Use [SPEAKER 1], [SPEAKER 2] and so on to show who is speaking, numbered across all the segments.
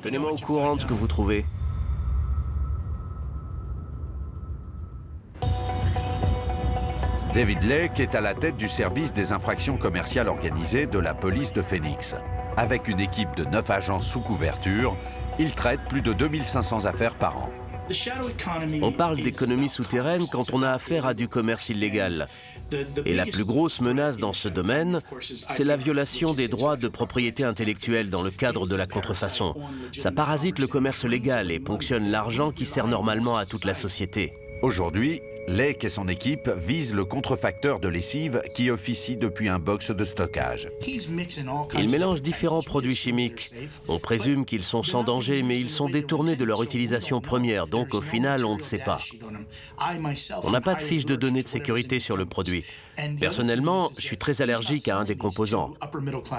[SPEAKER 1] Tenez-moi au courant de ce que vous trouvez.
[SPEAKER 2] David Lake est à la tête du service des infractions commerciales organisées de la police de Phoenix. Avec une équipe de 9 agents sous couverture, il traite plus de 2500 affaires par an.
[SPEAKER 1] On parle d'économie souterraine quand on a affaire à du commerce illégal. Et la plus grosse menace dans ce domaine, c'est la violation des droits de propriété intellectuelle dans le cadre de la contrefaçon. Ça parasite le commerce légal et ponctionne l'argent qui sert normalement à toute la société.
[SPEAKER 2] Aujourd'hui, Lake et son équipe visent le contrefacteur de lessive qui officie depuis un box de stockage.
[SPEAKER 1] Ils mélangent différents produits chimiques. On présume qu'ils sont sans danger, mais ils sont détournés de leur utilisation première, donc au final, on ne sait pas. On n'a pas de fiche de données de sécurité sur le produit. Personnellement, je suis très allergique à un des composants.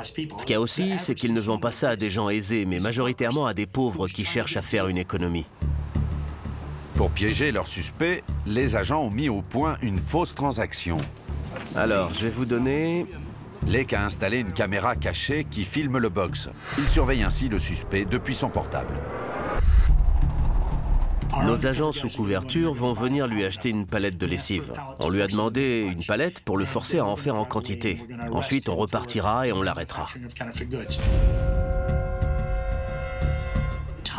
[SPEAKER 1] Ce qu'il y a aussi, c'est qu'ils ne vendent pas ça à des gens aisés, mais majoritairement à des pauvres qui cherchent à faire une économie.
[SPEAKER 2] Pour piéger leurs suspects, les agents ont mis au point une fausse transaction.
[SPEAKER 1] Alors, je vais vous donner...
[SPEAKER 2] Lake a installé une caméra cachée qui filme le box. Il surveille ainsi le suspect depuis son portable.
[SPEAKER 1] Nos agents sous couverture vont venir lui acheter une palette de lessive. On lui a demandé une palette pour le forcer à en faire en quantité. Ensuite, on repartira et on l'arrêtera.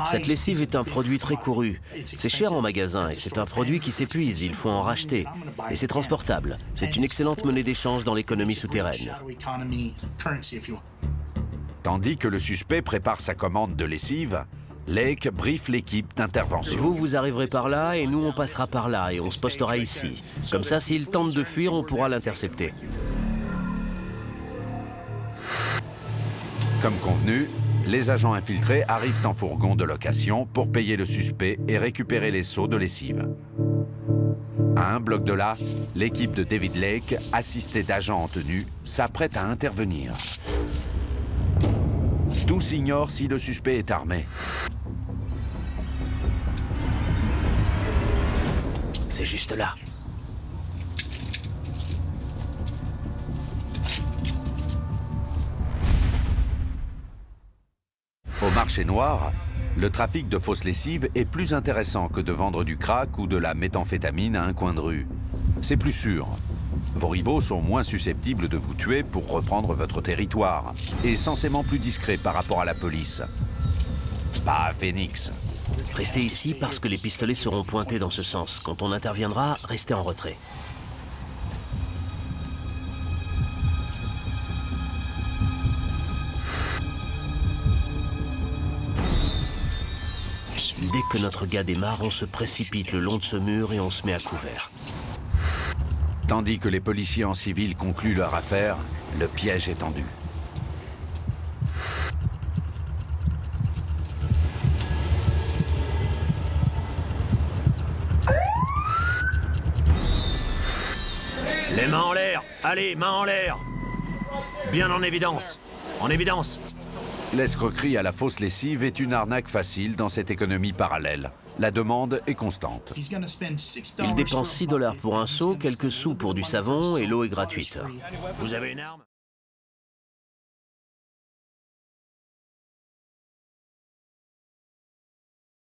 [SPEAKER 1] Cette lessive est un produit très couru. C'est cher en magasin et c'est un produit qui s'épuise, il faut en racheter. Et c'est transportable. C'est une excellente monnaie d'échange dans l'économie souterraine.
[SPEAKER 2] Tandis que le suspect prépare sa commande de lessive, Lake briefe l'équipe d'intervention.
[SPEAKER 1] Vous arriverez par là et nous on passera par là et on se postera ici. Comme ça, s'il tente de fuir, on pourra l'intercepter.
[SPEAKER 2] Comme convenu, les agents infiltrés arrivent en fourgon de location pour payer le suspect et récupérer les seaux de lessive. À un bloc de là, l'équipe de David Lake, assistée d'agents en tenue, s'apprête à intervenir. Tous ignorent si le suspect est armé.
[SPEAKER 1] C'est juste là.
[SPEAKER 2] Au marché noir, le trafic de fausses lessives est plus intéressant que de vendre du crack ou de la méthamphétamine à un coin de rue. C'est plus sûr. Vos rivaux sont moins susceptibles de vous tuer pour reprendre votre territoire et censément plus discrets par rapport à la police. Pas à Phoenix.
[SPEAKER 1] Restez ici parce que les pistolets seront pointés dans ce sens. Quand on interviendra, restez en retrait. Dès que notre gars démarre, on se précipite le long de ce mur et on se met à couvert.
[SPEAKER 2] Tandis que les policiers en civil concluent leur affaire, le piège est tendu.
[SPEAKER 3] Les mains en l'air! Allez, mains en l'air! Bien en évidence! En évidence!
[SPEAKER 2] L'escroquerie à la fausse lessive est une arnaque facile dans cette économie parallèle. La demande est constante.
[SPEAKER 1] Il dépense $6 pour un seau, quelques sous pour du savon et l'eau est gratuite.
[SPEAKER 3] Vous avez une arme?